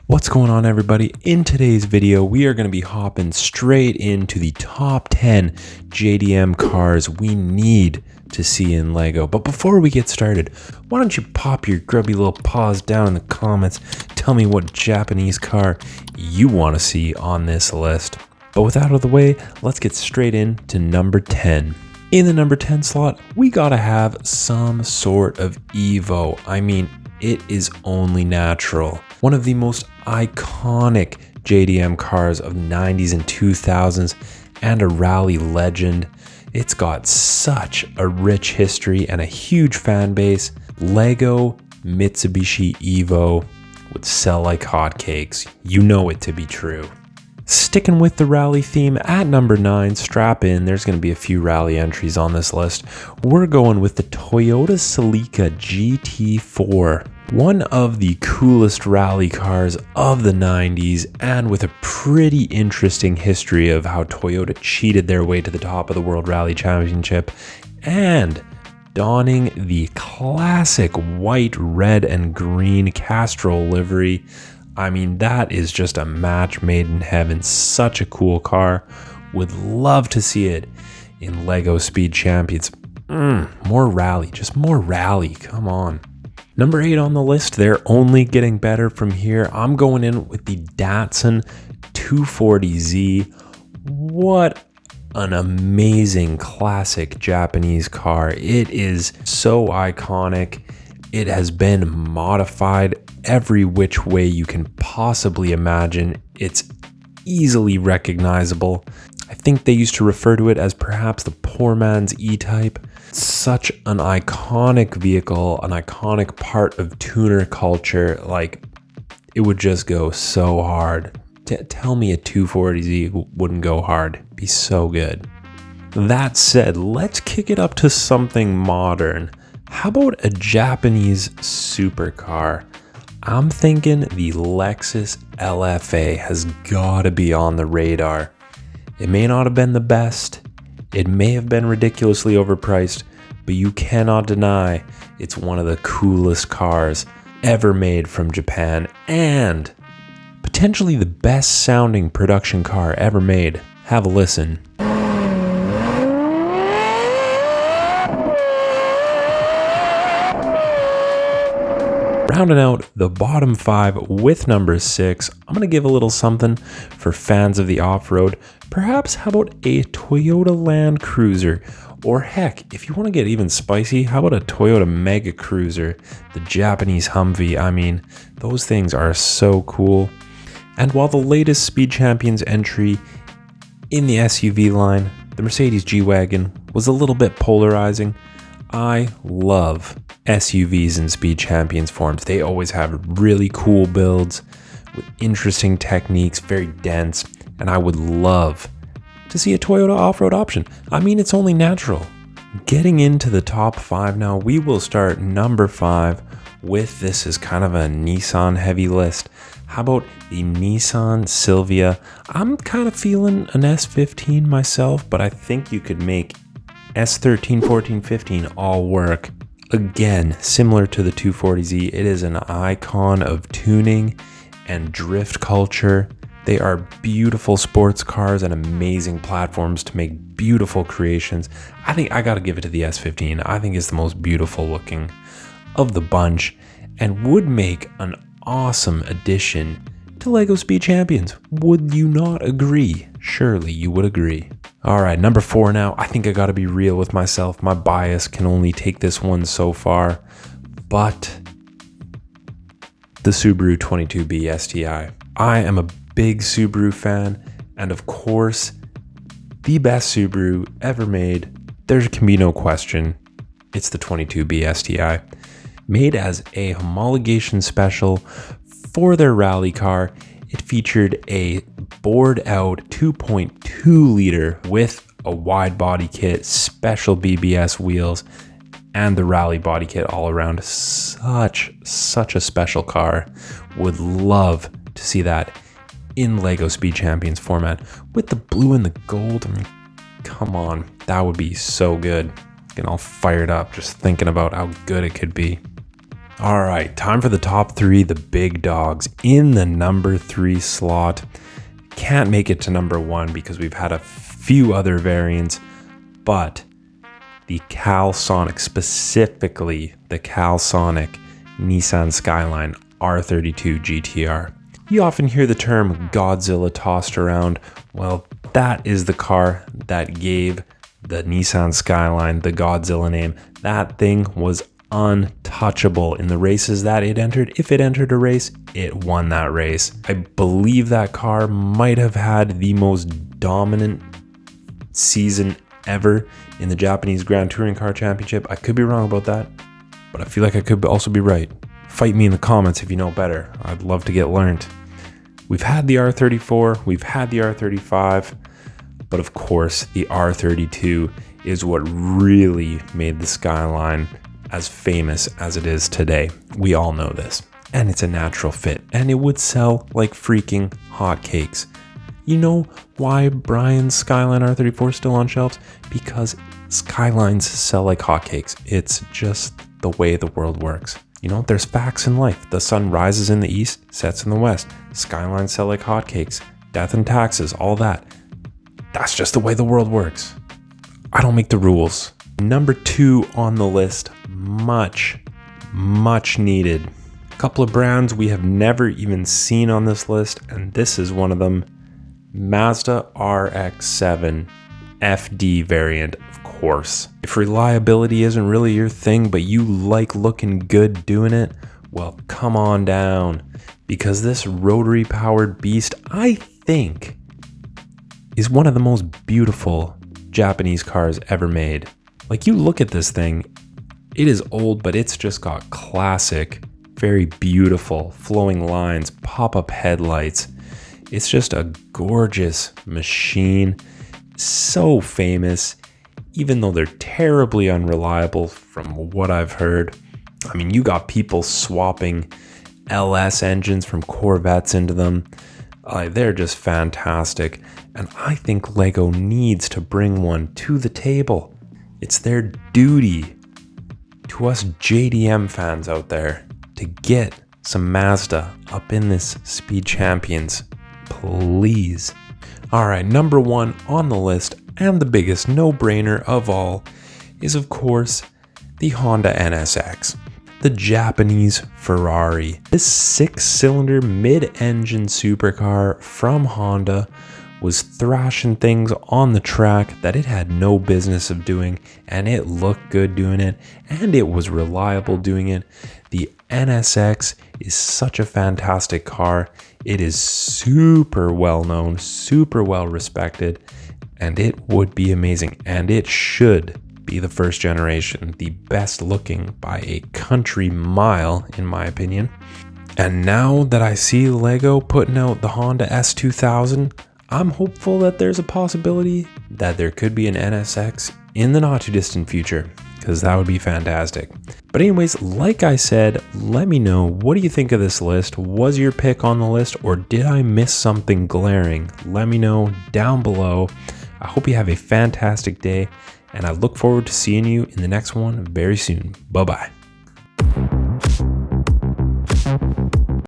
What's going on, everybody? In today's video, we are going to be hopping straight into the top 10 JDM cars we need to see in LEGO. But before we get started, why don't you pop your grubby little paws down in the comments, tell me what Japanese car you want to see on this list. But with that out of the way, let's get straight into number 10. In the number 10 slot, we gotta have some sort of Evo. I mean, it is only natural. One of the most iconic JDM cars of the 90s and 2000s and a rally legend. It's got such a rich history and a huge fan base. LEGO Mitsubishi Evo would sell like hotcakes. You know it to be true. Sticking with the rally theme, at number 9, strap in, there's going to be a few rally entries on this list. We're going with the Toyota Celica GT4. One of the coolest rally cars of the 90s, and with a pretty interesting history of how Toyota cheated their way to the top of the World Rally Championship, and donning the classic white, red, and green Castrol livery. I mean, that is just a match made in heaven. Such a cool car. Would love to see it in LEGO Speed Champions. More rally, just more rally. Come on. Number 8 on the list, they're only getting better from here. I'm going in with the Datsun 240Z. What an amazing classic Japanese car. It is so iconic. It has been modified every which way you can possibly imagine. It's easily recognizable. I think they used to refer to it as perhaps the poor man's E-Type. Such an iconic vehicle, an iconic part of tuner culture. Like, it would just go so hard. Tell me a 240Z wouldn't go hard. It'd be so good. That said, let's kick it up to something modern. How about a Japanese supercar? I'm thinking the Lexus LFA has got to be on the radar. It may not have been the best. It may have been ridiculously overpriced, but you cannot deny it's one of the coolest cars ever made from Japan and potentially the best sounding production car ever made. Have a listen. Rounding out the bottom 5 with number 6, I'm going to give a little something for fans of the off-road. Perhaps how about a Toyota Land Cruiser? Or heck, if you want to get even spicy, how about a Toyota Mega Cruiser? The Japanese Humvee. I mean, those things are so cool. And while the latest Speed Champions entry in the SUV line, the Mercedes G-Wagon, was a little bit polarizing, I love SUVs in Speed Champions forms. They always have really cool builds with interesting techniques, very dense, and I would love to see a Toyota off-road option. I mean, it's only natural. Getting into the top 5 now, we will start number 5 with, this is kind of a Nissan heavy list. How about the Nissan Silvia? I'm kind of feeling an S15 myself, but I think you could make S13, 14, 15 all work. Again, similar to the 240Z, it is an icon of tuning and drift culture. They are beautiful sports cars and amazing platforms to make beautiful creations. I think I gotta give it to the S15. I think it's the most beautiful looking of the bunch and would make an awesome addition to LEGO Speed Champions. Would you not agree? Surely you would agree. All right, number 4 now. I think I gotta be real with myself. My bias can only take this one so far, but the Subaru 22B STI. I am a big Subaru fan, and of course, the best Subaru ever made. There can be no question. It's the 22B STI. Made as a homologation special for their rally car, it featured a bored out 2.2 liter with a wide body kit, special BBS wheels, and the rally body kit all around. Such a special car. Would love to see that in LEGO Speed Champions format with the blue and the gold. I mean, come on, that would be so good. Getting all fired up just thinking about how good it could be. All right, time for the top three, the big dogs. In the number 3 slot, can't make it to number 1 because we've had a few other variants, but the Calsonic, specifically the Calsonic Nissan Skyline R32 GTR. You often hear the term Godzilla tossed around. Well, that is the car that gave the Nissan Skyline the Godzilla name. That thing was untouchable in the races that it entered. If it entered a race, it won that race. I believe that car might have had the most dominant season ever in the Japanese Grand Touring Car Championship. I could be wrong about that, but I feel like I could also be right. Fight me in the comments if you know better. I'd love to get learned. We've had the R34, we've had the R35, but of course the R32 is what really made the Skyline as famous as it is today. We all know this, and it's a natural fit, and it would sell like freaking hotcakes. You know why Brian's Skyline R34 is still on shelves? Because Skylines sell like hotcakes. It's just the way the world works. You know, there's facts in life. The sun rises in the east, sets in the west. Skylines sell like hotcakes. Death and taxes, all that. That's just the way the world works. I don't make the rules. Number 2 on the list, much needed. A couple of brands we have never even seen on this list, and this is one of them. Mazda RX-7 FD variant, of course. If reliability isn't really your thing, but you like looking good doing it, well, come on down. Because this rotary powered beast, I think, is one of the most beautiful Japanese cars ever made. Like, you look at this thing, it is old, but it's just got classic, very beautiful flowing lines, pop-up headlights. It's just a gorgeous machine, so famous, even though they're terribly unreliable from what I've heard. I mean, you got people swapping LS engines from Corvettes into them. They're just fantastic, and I think Lego needs to bring one to the table. It's their duty to us JDM fans out there to get some Mazda up in this Speed Champions, please. All right, number 1 on the list, and the biggest no-brainer of all, is of course the Honda NSX, the Japanese Ferrari. This 6-cylinder mid-engine supercar from Honda was thrashing things on the track that it had no business of doing, and it looked good doing it, and it was reliable doing it. The NSX is such a fantastic car. It is super well known, super well respected, and it would be amazing, and it should be the first generation, the best looking by a country mile, in my opinion. And now that I see Lego putting out the Honda S2000, I'm hopeful that there's a possibility that there could be an NSX in the not too distant future, because that would be fantastic. But anyways, like I said, let me know, what do you think of this list? Was your pick on the list, or did I miss something glaring? Let me know down below. I hope you have a fantastic day, and I look forward to seeing you in the next one very soon. Bye-bye.